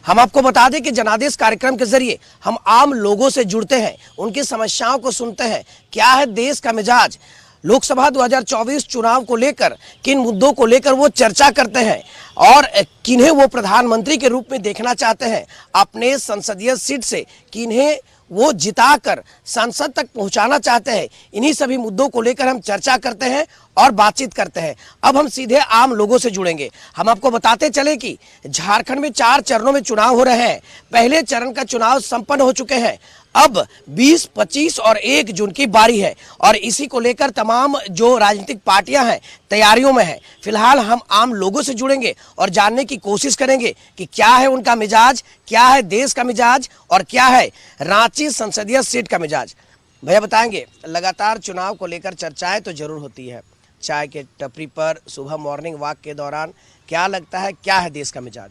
हम आपको बता दें कि जनादेश कार्यक्रम के जरिए हम आम लोगों से जुड़ते हैं, उनकी समस्याओं को सुनते हैं, क्या है देश का मिजाज, लोकसभा 2024 चुनाव को लेकर किन मुद्दों को लेकर वो चर्चा करते हैं और किन्हें वो प्रधानमंत्री के रूप में देखना चाहते हैं, अपने संसदीय सीट से किन्हें वो जिताकर संसद तक पहुंचाना चाहते हैं। इन्हीं सभी मुद्दों को लेकर हम चर्चा करते हैं और बातचीत करते हैं। अब हम सीधे आम लोगों से जुड़ेंगे। हम आपको बताते चले कि झारखंड में 4 चरणों में चुनाव हो रहे हैं। पहले चरण का चुनाव संपन्न हो चुके हैं। अब 20, 25 और 1 जून की बारी है और इसी को लेकर तमाम जो राजनीतिक पार्टियां हैं तैयारियों में हैं। फिलहाल हम आम लोगों से जुड़ेंगे और जानने की कोशिश करेंगे कि क्या है उनका मिजाज, क्या है देश का मिजाज और क्या है रांची संसदीय सीट का मिजाज। भैया बताएंगे, लगातार चुनाव को लेकर चर्चाएं तो जरूर होती है, चाय के टपरी पर, सुबह मॉर्निंग वॉक के दौरान, क्या लगता है क्या है देश का मिजाज?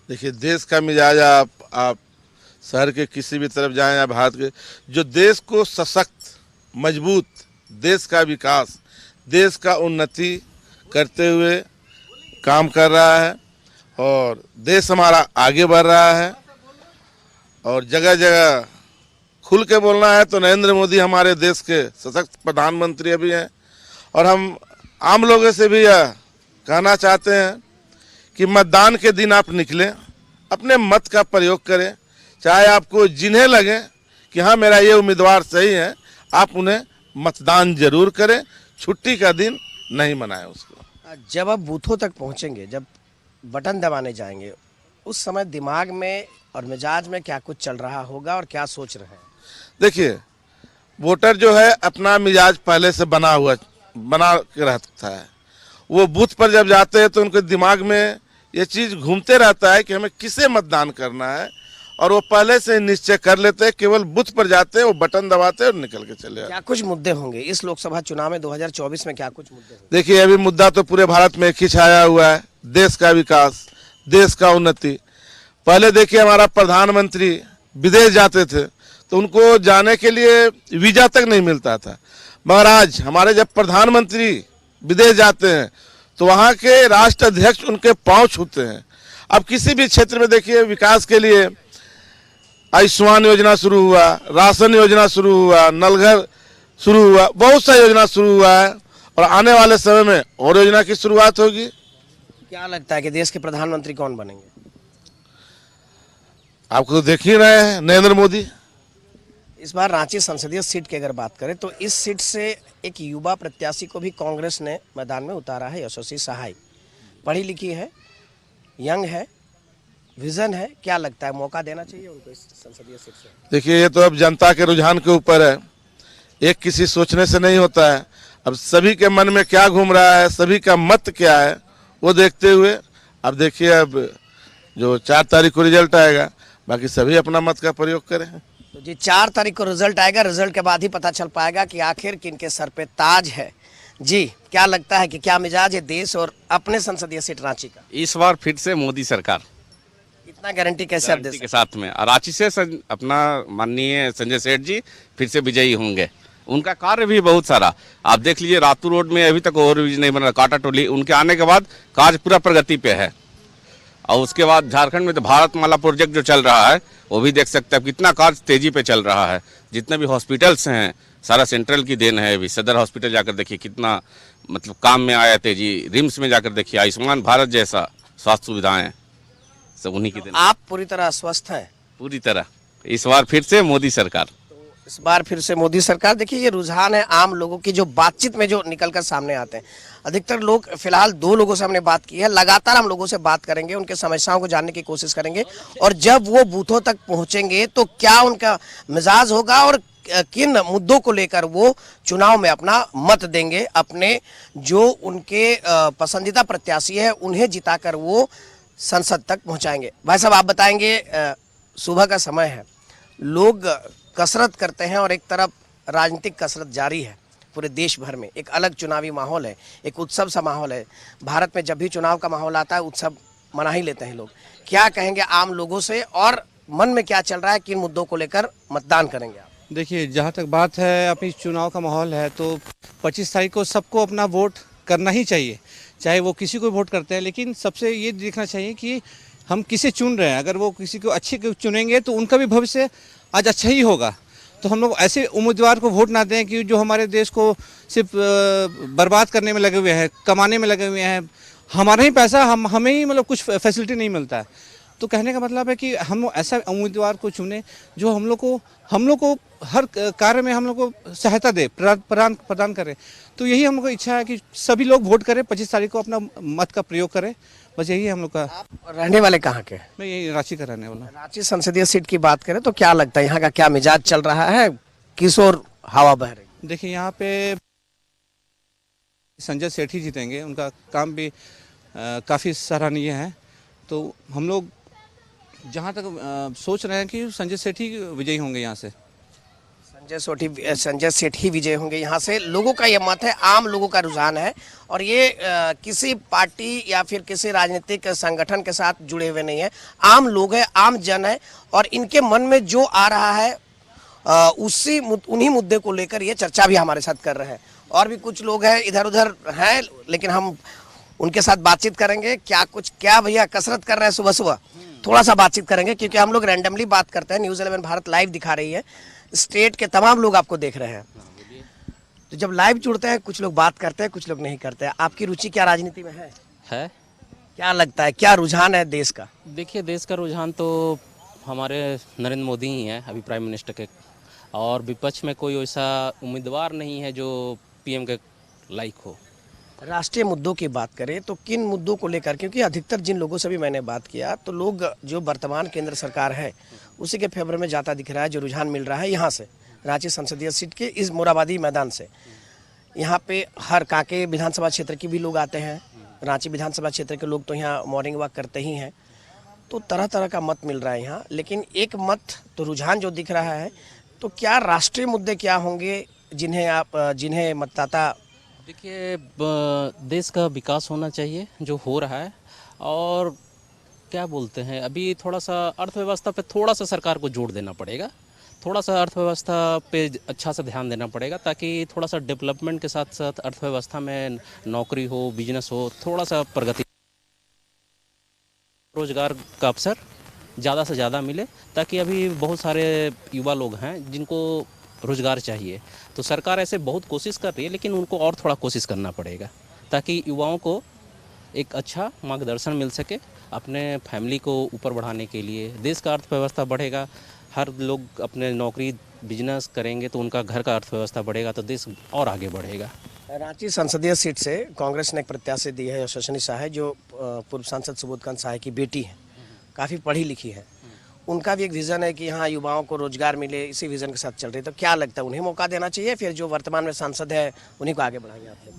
देखिए, देश का मिजाज आप शहर के किसी भी तरफ जाएं या भारत के, जो देश को सशक्त, मजबूत, देश का विकास, देश का उन्नति करते हुए काम कर रहा है और देश हमारा आगे बढ़ रहा है और जगह जगह खुल के बोलना है तो नरेंद्र मोदी हमारे देश के सशक्त प्रधानमंत्री भी हैं। और हम आम लोगों से भी यह कहना चाहते हैं कि मतदान के दिन आप निकलें, अपने मत का प्रयोग करें, चाहे आपको जिन्हें लगे कि हाँ मेरा ये उम्मीदवार सही है, आप उन्हें मतदान जरूर करें, छुट्टी का दिन नहीं मनाएं उसको। जब आप बूथों तक पहुंचेंगे, जब बटन दबाने जाएंगे, उस समय दिमाग में और मिजाज में क्या कुछ चल रहा होगा और क्या सोच रहे हैं? देखिए, वोटर जो है अपना मिजाज पहले से बना के रखता है। वो बूथ पर जब जाते हैं तो उनके दिमाग में ये चीज़ घूमते रहता है कि हमें किसे मतदान करना है और वो पहले से निश्चय कर लेते हैं। केवल बूथ पर जाते हैं, वो बटन दबाते हैं और निकल के चले जाते हैं। क्या कुछ मुद्दे होंगे इस लोकसभा चुनाव में 2024 में, क्या कुछ मुद्दे होंगे? देखिए, अभी मुद्दा तो पूरे भारत में एक ही छाया हुआ है, देश का विकास, देश का उन्नति। पहले देखिए, हमारा प्रधानमंत्री विदेश जाते थे तो उनको जाने के लिए वीजा तक नहीं मिलता था, मगर आज हमारे जब प्रधानमंत्री विदेश जाते हैं तो वहाँ के राष्ट्राध्यक्ष उनके पांव छूते हैं। अब किसी भी क्षेत्र में देखिए, विकास के लिए आयुष्मान योजना शुरू हुआ, राशन योजना शुरू हुआ, नलघर शुरू हुआ, बहुत सा योजना शुरू हुआ है और आने वाले समय में और योजना की शुरुआत होगी। क्या लगता है कि देश के प्रधानमंत्री कौन बनेंगे? आपको तो देख ही रहे हैं, नरेंद्र मोदी। इस बार रांची संसदीय सीट की अगर बात करें तो इस सीट से एक युवा प्रत्याशी को भी कांग्रेस ने मैदान में उतारा है, यशस्वी सहाय। पढ़ी लिखी है, यंग है, विजन है, क्या लगता है मौका देना चाहिए उनको इस संसदीय सीट से? देखिए, ये तो अब जनता के रुझान के ऊपर है, एक किसी सोचने से नहीं होता है। अब सभी के मन में क्या घूम रहा है, सभी का मत क्या है, वो देखते हुए अब देखिए, अब जो 4 तारीख को रिजल्ट आएगा, बाकी सभी अपना मत का प्रयोग करें। तो जी 4 तारीख को रिजल्ट आएगा, रिजल्ट के बाद ही पता चल पाएगा कि आखिर किनके सर पे ताज है। जी, क्या लगता है कि क्या मिजाज है देश और अपने संसदीय सीट रांची का? इस बार फिर से मोदी सरकार, इतना गारंटी कैसे आप दे सकते के साथ में। रांची से अपना माननीय संजय सेठ जी फिर से विजयी होंगे। उनका कार्य भी बहुत सारा आप देख लीजिए, रातू रोड में अभी तक ओवरब्रिज नहीं बना, काटा टोली, उनके आने के बाद कार्य पूरा प्रगति पे है। और उसके बाद झारखंड में तो भारतमाला प्रोजेक्ट जो चल रहा है वो भी देख सकते हैं कितना कार्य तेजी पे चल रहा है। जितने भी हॉस्पिटल्स हैं सारा सेंट्रल की देन है। अभी सदर हॉस्पिटल जाकर देखिए कितना मतलब काम में आया तेजी, रिम्स में जाकर देखिए, आयुष्मान भारत जैसा स्वास्थ्य सुविधाएं सब उन्हीं की देन। आप पूरी तरह स्वस्थ हैं? पूरी तरह इस बार फिर से मोदी सरकार। इस बार फिर से मोदी सरकार। देखिए, ये रुझान है आम लोगों की जो बातचीत में जो निकलकर सामने आते हैं। अधिकतर लोग, फिलहाल 2 लोगों से हमने बात की है, लगातार हम लोगों से बात करेंगे, उनके समस्याओं को जानने की कोशिश करेंगे और जब वो बूथों तक पहुंचेंगे तो क्या उनका मिजाज होगा और किन मुद्दों को लेकर वो चुनाव में अपना मत देंगे, अपने जो उनके पसंदीदा प्रत्याशी है उन्हें जिताकर वो संसद तक पहुंचाएंगे। भाई साहब, आप बताएंगे, सुबह का समय है, लोग कसरत करते हैं और एक तरफ राजनीतिक कसरत जारी है पूरे देश भर में, एक अलग चुनावी माहौल है, एक उत्सव सा माहौल है। भारत में जब भी चुनाव का माहौल आता है उत्सव मना ही लेते हैं लोग। क्या कहेंगे आम लोगों से और मन में क्या चल रहा है, किन मुद्दों को लेकर मतदान करेंगे आप? देखिए, जहाँ तक बात है अपनी चुनाव का माहौल है तो 25 तारीख को सबको अपना वोट करना ही चाहिए, चाहे वो किसी को वोट करते हैं। लेकिन सबसे ये देखना चाहिए कि हम किसे चुन रहे हैं, अगर वो किसी को अच्छे को चुनेंगे तो उनका भी भविष्य आज अच्छा ही होगा। तो हम लोग ऐसे उम्मीदवार को वोट ना दें कि जो हमारे देश को सिर्फ बर्बाद करने में लगे हुए हैं, कमाने में लगे हुए हैं। हमारा ही पैसा हमें ही मतलब कुछ फैसिलिटी नहीं मिलता है। तो कहने का मतलब है कि हम ऐसा उम्मीदवार को चुने जो हम लोग को हर कार्य में हम लोग को सहायता दे, प्रदान करे। तो यही हम लोग को इच्छा है कि सभी लोग वोट करें, 25 तारीख को अपना मत का प्रयोग करें। बस यही हम लोग का। आप रहने वाले कहाँ के? मैं यही रांची का रहने वाला हूं। रांची संसदीय सीट की बात करें तो क्या लगता है यहाँ का क्या मिजाज चल रहा है, किस ओर हवा बह रही है? देखिए यहाँ पे संजय सेठ ही जीतेंगे, उनका काम भी काफ़ी सराहनीय है। तो हम लोग जहाँ तक सोच रहे हैं कि संजय सेठ ही विजयी होंगे यहाँ से। संजय सेठ ही विजय होंगे यहाँ से, लोगों का ये मत है, आम लोगों का रुझान है। और ये किसी पार्टी या फिर किसी राजनीतिक संगठन के साथ जुड़े हुए नहीं है, आम लोग हैं, आम जन है। और इनके मन में जो आ रहा है उन्हीं मुद्दे को लेकर ये चर्चा भी हमारे साथ कर रहे हैं। और भी कुछ लोग हैं इधर उधर हैं, लेकिन हम उनके साथ बातचीत करेंगे। क्या भैया कसरत कर रहे हैं सुबह सुबह? थोड़ा सा बातचीत करेंगे क्योंकि हम लोग रैंडमली बात करते हैं। न्यूज़ 11 भारत लाइव दिखा रही है, स्टेट के तमाम लोग आपको देख रहे हैं। तो जब लाइव जुड़ते हैं कुछ लोग बात करते हैं, कुछ लोग नहीं करते हैं। आपकी रुचि क्या राजनीति में है? क्या लगता है क्या रुझान है देश का? देखिए, देश का रुझान तो हमारे नरेंद्र मोदी ही हैं अभी प्राइम मिनिस्टर के, और विपक्ष में कोई ऐसा उम्मीदवार नहीं है जो पीएम के लायक हो। राष्ट्रीय मुद्दों की बात करें तो किन मुद्दों को लेकर, क्योंकि अधिकतर जिन लोगों से भी मैंने बात किया तो लोग जो वर्तमान केंद्र सरकार है उसी के फेवर में जाता दिख रहा है। जो रुझान मिल रहा है यहाँ से, रांची संसदीय सीट के इस मोराबादी मैदान से, यहाँ पे हर कांके विधानसभा क्षेत्र के भी लोग आते हैं। रांची विधानसभा क्षेत्र के लोग तो यहाँ मॉर्निंग वॉक करते ही हैं। तो तरह तरह का मत मिल रहा है यहाँ, लेकिन एक मत तो रुझान जो दिख रहा है। तो क्या राष्ट्रीय मुद्दे क्या होंगे जिन्हें मतदाता? देखिए, देश का विकास होना चाहिए जो हो रहा है, और क्या बोलते हैं, अभी थोड़ा सा अर्थव्यवस्था पे थोड़ा सा सरकार को जोर देना पड़ेगा। थोड़ा सा अर्थव्यवस्था पे अच्छा सा ध्यान देना पड़ेगा, ताकि थोड़ा सा डेवलपमेंट के साथ साथ अर्थव्यवस्था में नौकरी हो, बिजनेस हो, थोड़ा सा प्रगति, रोजगार का अवसर ज़्यादा से ज़्यादा मिले। ताकि अभी बहुत सारे युवा लोग हैं जिनको रोज़गार चाहिए, तो सरकार ऐसे बहुत कोशिश कर रही है, लेकिन उनको और थोड़ा कोशिश करना पड़ेगा ताकि युवाओं को एक अच्छा मार्गदर्शन मिल सके अपने फैमिली को ऊपर बढ़ाने के लिए। देश का अर्थव्यवस्था बढ़ेगा, हर लोग अपने नौकरी बिजनेस करेंगे तो उनका घर का अर्थव्यवस्था बढ़ेगा, तो देश और आगे बढ़ेगा। रांची संसदीय सीट से कांग्रेस ने एक प्रत्याशी दी है, यशस्विनी शाह, जो पूर्व सांसद सुबोधकांत शाह की बेटी है, काफ़ी पढ़ी लिखी है। उनका भी एक विज़न है कि यहाँ युवाओं को रोजगार मिले, इसी विज़न के साथ चल रही है। तो क्या लगता है उन्हें मौका देना चाहिए, फिर जो वर्तमान में सांसद है उन्हीं को आगे बढ़ाएंगे आप लोग?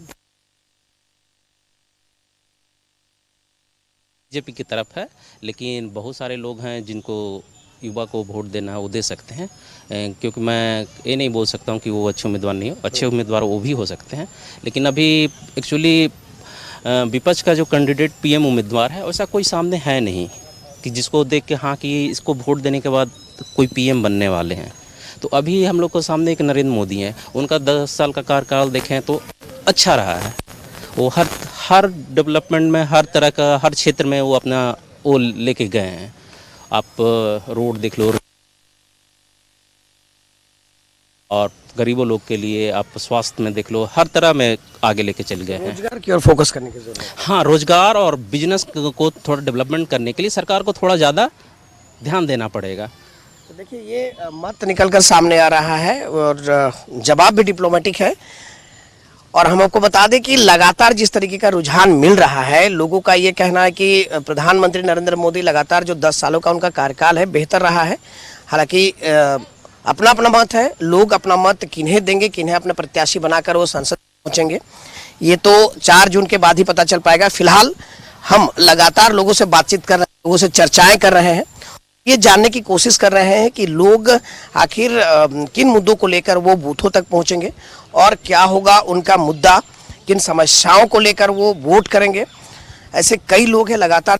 बीजेपी की तरफ है, लेकिन बहुत सारे लोग हैं जिनको युवा को वोट देना है, वो दे सकते हैं। क्योंकि मैं ये नहीं बोल सकता हूँ कि वो अच्छे उम्मीदवार नहीं हो, अच्छे उम्मीदवार वो भी हो सकते हैं। लेकिन अभी एक्चुअली विपक्ष का जो कैंडिडेट पीएम उम्मीदवार है, वैसा कोई सामने है नहीं कि जिसको देख के हाँ कि इसको वोट देने के बाद कोई पीएम बनने वाले हैं। तो अभी हम लोग को सामने एक नरेंद्र मोदी हैं, उनका 10 साल का कार्यकाल देखें तो अच्छा रहा है। वो हर डेवलपमेंट में, हर तरह का, हर क्षेत्र में वो अपना वो लेके गए हैं। आप रोड देख लो, और गरीबों लोग के लिए आप स्वास्थ्य में देख लो, हर तरह में आगे लेके चल गए हैं। रोजगार की ओर फोकस करने की जरूरत है। हाँ, रोजगार और बिजनेस को थोड़ा डेवलपमेंट करने के लिए सरकार को थोड़ा ज़्यादा ध्यान देना पड़ेगा। तो देखिए, ये मत निकल कर सामने आ रहा है और जवाब भी डिप्लोमेटिक है। और हम आपको बता दें कि लगातार जिस तरीके का रुझान मिल रहा है, लोगों का ये कहना है कि प्रधानमंत्री नरेंद्र मोदी लगातार जो 10 सालों का उनका कार्यकाल है बेहतर रहा है। हालांकि अपना अपना मत है, लोग अपना मत किन्हें देंगे, किन्हें अपने प्रत्याशी बनाकर वो संसद पहुंचेंगे, ये तो 4 जून के बाद ही पता चल पाएगा। फिलहाल हम लगातार लोगों से बातचीत कर रहे हैं, लोगों से चर्चाएं कर रहे हैं, ये जानने की कोशिश कर रहे हैं कि लोग आखिर किन मुद्दों को लेकर वो बूथों तक पहुंचेंगे और क्या होगा उनका मुद्दा, किन समस्याओं को लेकर वो वोट करेंगे। ऐसे कई लोग हैं लगातार।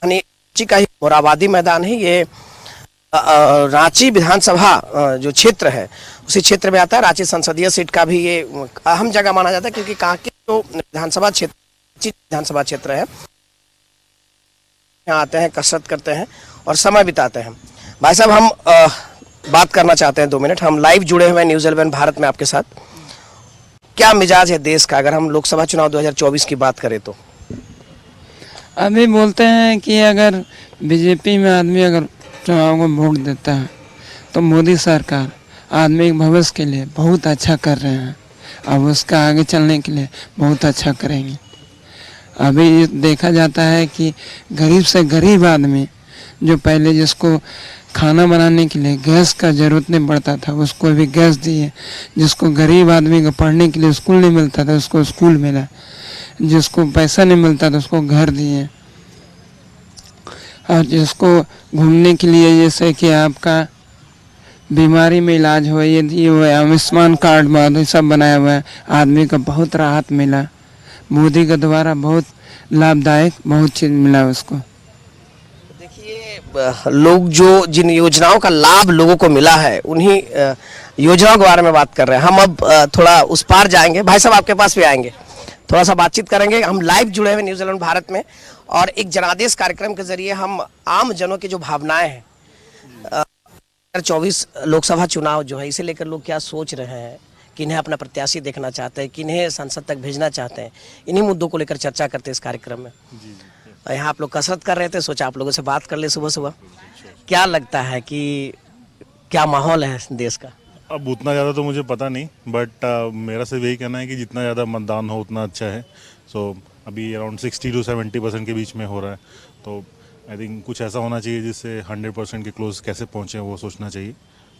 रांची का ही मोराबादी मैदान है ये, रांची विधानसभा जो क्षेत्र है उसी क्षेत्र में आता है। रांची संसदीय सीट का भी ये अहम जगह माना जाता है, क्योंकि कांके जो विधानसभा क्षेत्र है यहाँ आते हैं, कसरत करते हैं और समय बिताते हैं। भाई साहब, हम बात करना चाहते हैं 2 मिनट। हम लाइव जुड़े हुए हैं न्यूज़ 11 भारत में आपके साथ। क्या मिजाज है देश का, अगर हम लोकसभा चुनाव 2024 की बात करें तो? अभी बोलते हैं कि अगर बीजेपी में आदमी अगर चुनाव को वोट देता है तो मोदी सरकार आदमी के भविष्य के लिए बहुत अच्छा कर रहे हैं, अब उसका आगे चलने के लिए बहुत अच्छा करेंगे। अभी देखा जाता है कि गरीब से गरीब आदमी जो पहले जिसको खाना बनाने के लिए गैस का ज़रूरत नहीं पड़ता था, उसको भी गैस दिए। जिसको गरीब आदमी को पढ़ने के लिए स्कूल नहीं मिलता था, उसको स्कूल मिला। जिसको पैसा नहीं मिलता था, उसको घर दिए। और जिसको घूमने के लिए, जैसे कि आपका बीमारी में इलाज हो, ये दिए हुए आयुष्मान कार्ड बहुत सब बनाया हुआ है, आदमी को बहुत राहत मिला। मोदी के द्वारा बहुत लाभदायक बहुत चीज़ मिला उसको। देखिए, लोग जो जिन योजनाओं का लाभ लोगों को मिला है उन्हीं योजनाओं के बारे में बात कर रहे हैं। हम अब थोड़ा उस पार जाएंगे। भाई साहब आपके पास भी आएंगे, थोड़ा सा बातचीत करेंगे। हम लाइव जुड़े हुए न्यूज़ 11 भारत में और एक जनादेश कार्यक्रम के जरिए हम आम जनों की जो भावनाएं हैं 2024 लोकसभा चुनाव जो है, इसे लेकर लोग क्या सोच रहे हैं, किन्हें अपना प्रत्याशी देखना चाहते हैं, किन्हें संसद तक भेजना चाहते हैं, इन्हीं मुद्दों को लेकर चर्चा करते हैं इस कार्यक्रम में। यहाँ आप लोग कसरत कर रहे थे, सोचा आप लोगों से बात कर ले सुबह सुबह। क्या लगता है कि क्या माहौल है देश का? अब उतना ज़्यादा तो मुझे पता नहीं, बट मेरा सिर्फ यही कहना है कि जितना ज़्यादा मतदान हो उतना अच्छा है। सो अभी अराउंड 60 to 70% के बीच में हो रहा है, तो आई थिंक कुछ ऐसा होना चाहिए जिससे 100% के क्लोज कैसे पहुँचे वो सोचना चाहिए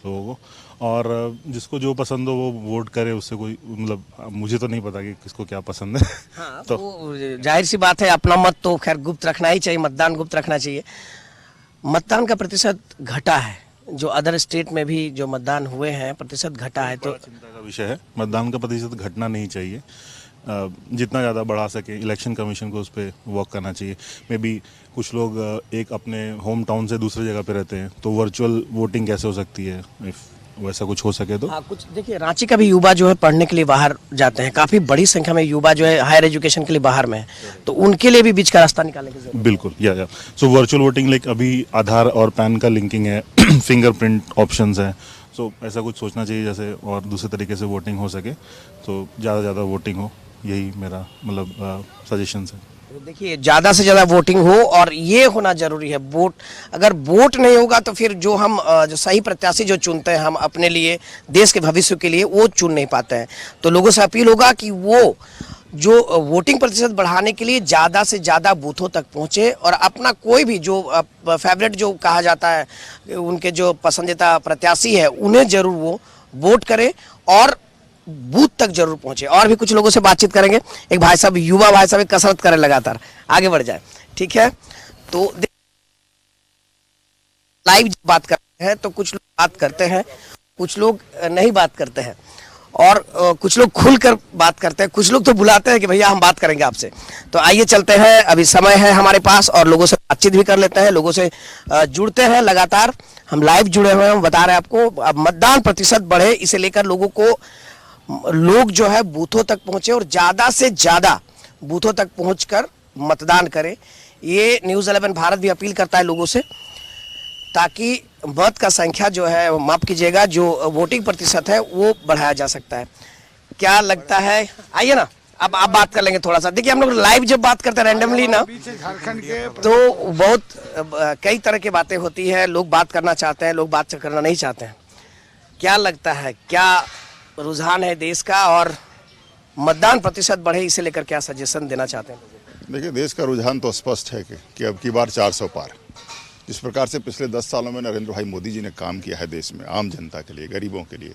लोगों को। और जिसको जो पसंद हो वो वोट करे, उससे कोई मतलब मुझे तो नहीं पता कि किसको क्या पसंद है। हाँ, तो जाहिर सी बात है, अपना मत तो खैर गुप्त रखना ही चाहिए, मतदान गुप्त रखना चाहिए। मतदान का प्रतिशत घटा है, जो अदर स्टेट में भी जो मतदान हुए हैं प्रतिशत घटा है, तो चिंता का विषय है। मतदान का प्रतिशत घटना नहीं चाहिए, जितना ज़्यादा बढ़ा सके इलेक्शन कमीशन को उस पर वर्क करना चाहिए। मे बी कुछ लोग एक अपने होम टाउन से दूसरी जगह पे रहते हैं, तो वर्चुअल वोटिंग कैसे हो सकती है, इफ वैसा कुछ हो सके तो। हाँ, कुछ देखिए, रांची का भी युवा जो है पढ़ने के लिए बाहर जाते हैं, काफ़ी बड़ी संख्या में युवा जो है हायर एजुकेशन के लिए बाहर में है, तो उनके लिए भी बीच का रास्ता निकालने की जरूरत है। बिल्कुल, या सो वर्चुअल वोटिंग लाइक अभी आधार और पैन का लिंकिंग है, फिंगरप्रिंट ऑप्शंस है, सो ऐसा कुछ सोचना चाहिए जैसे और दूसरे तरीके से वोटिंग हो सके, तो ज़्यादा वोटिंग हो, यही मेरा मतलब सजेशन है। देखिए, ज़्यादा से ज़्यादा वोटिंग हो और ये होना जरूरी है। वोट, अगर वोट नहीं होगा तो फिर जो हम जो सही प्रत्याशी जो चुनते हैं हम अपने लिए, देश के भविष्य के लिए, वो चुन नहीं पाते हैं। तो लोगों से अपील होगा कि वो जो वोटिंग प्रतिशत बढ़ाने के लिए ज़्यादा से ज़्यादा बूथों तक पहुँचे और अपना कोई भी जो फेवरेट जो कहा जाता है, उनके जो पसंदीदा प्रत्याशी है, उन्हें जरूर वो वोट करे और बूथ तक जरूर पहुंचे। और भी कुछ लोगों से बातचीत करेंगे। एक भाई साहब, युवा भाई साहब कसरत करें लगातार, आगे बढ़ जाए, ठीक है? तो लाइव बात करते हैं तो कुछ लोग बात करते हैं, कुछ लोग नहीं बात करते हैं, और कुछ लोग खुलकर बात करते हैं, कुछ लोग तो बुलाते हैं कि भैया हम बात करेंगे आपसे। तो आइए चलते हैं, अभी समय है हमारे पास और लोगों से बातचीत भी कर लेते हैं, लोगों से जुड़ते हैं लगातार। हम लाइव जुड़े हुए हैं, हम बता रहे हैं आपको, अब मतदान प्रतिशत बढ़े, इसे लेकर लोग जो है बूथों तक पहुंचे और ज्यादा से ज्यादा बूथों तक पहुंचकर मतदान करें। ये न्यूज़ 11 भारत भी अपील करता है लोगों से, ताकि मत का संख्या जो है, माफ कीजिएगा, जो वोटिंग प्रतिशत है वो बढ़ाया जा सकता है। क्या लगता है? आइए ना, अब आप बात कर लेंगे थोड़ा सा। देखिए, हम लोग लाइव जब बात करते हैं रैंडमली ना, तो बहुत कई तरह की बातें होती है, लोग बात करना चाहते हैं, लोग बात करना नहीं चाहते हैं। क्या लगता है, क्या रुझान है देश का, और मतदान प्रतिशत बढ़े, इसे लेकर क्या सजेशन देना चाहते हैं? देखिए, देश का रुझान तो स्पष्ट है कि अब की बार 400 पार। जिस प्रकार से पिछले 10 सालों में नरेंद्र भाई मोदी जी ने काम किया है देश में आम जनता के लिए, गरीबों के लिए,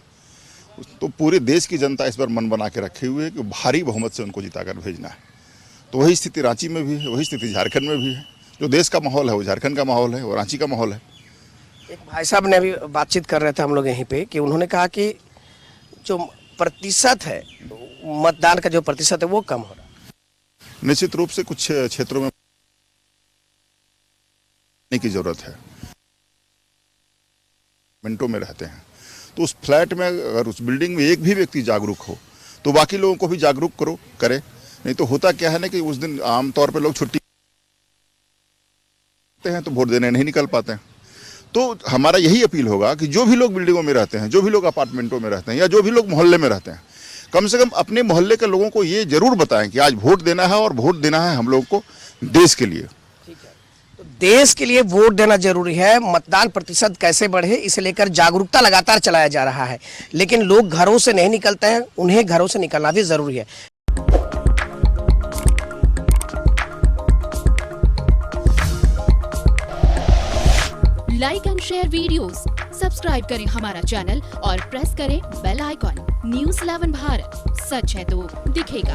तो पूरे देश की जनता इस बार मन बना के रखे हुए है कि भारी बहुमत से उनको जिताकर भेजना है। तो वही स्थिति रांची में भी है, वही स्थिति झारखंड में भी है। जो देश का माहौल है वो झारखंड का माहौल है, वो रांची का माहौल है। एक भाई साहब ने अभी बातचीत कर रहे थे हम लोग यहीं पे, कि उन्होंने कहा कि जो प्रतिशत है, मतदान का जो प्रतिशत है वो कम हो रहा है। निश्चित रूप से कुछ क्षेत्रों में की जरूरत है, मिनटों में रहते हैं, तो उस फ्लैट में अगर उस बिल्डिंग में एक भी व्यक्ति जागरूक हो तो बाकी लोगों को भी जागरूक करे। नहीं तो होता क्या है ना कि उस दिन आमतौर पर लोग छुट्टी सकते हैं तो वोट देने नहीं निकल पाते हैं। तो हमारा यही अपील होगा कि जो भी लोग बिल्डिंगों में रहते हैं, जो भी लोग अपार्टमेंटों में रहते हैं या जो भी लोग मोहल्ले में रहते हैं, कम से कम अपने मोहल्ले के लोगों को ये जरूर बताएं कि आज वोट देना है और वोट देना है हम लोगों को देश के लिए। तो देश के लिए वोट देना जरूरी है। मतदान प्रतिशत कैसे बढ़े इसे लेकर जागरूकता लगातार चलाया जा रहा है, लेकिन लोग घरों से नहीं निकलते हैं, उन्हें घरों से निकलना भी जरूरी है। Like and share videos, subscribe करें हमारा चैनल और प्रेस करें बेल आइकॉन। न्यूज़ 11 भारत, सच है तो दिखेगा।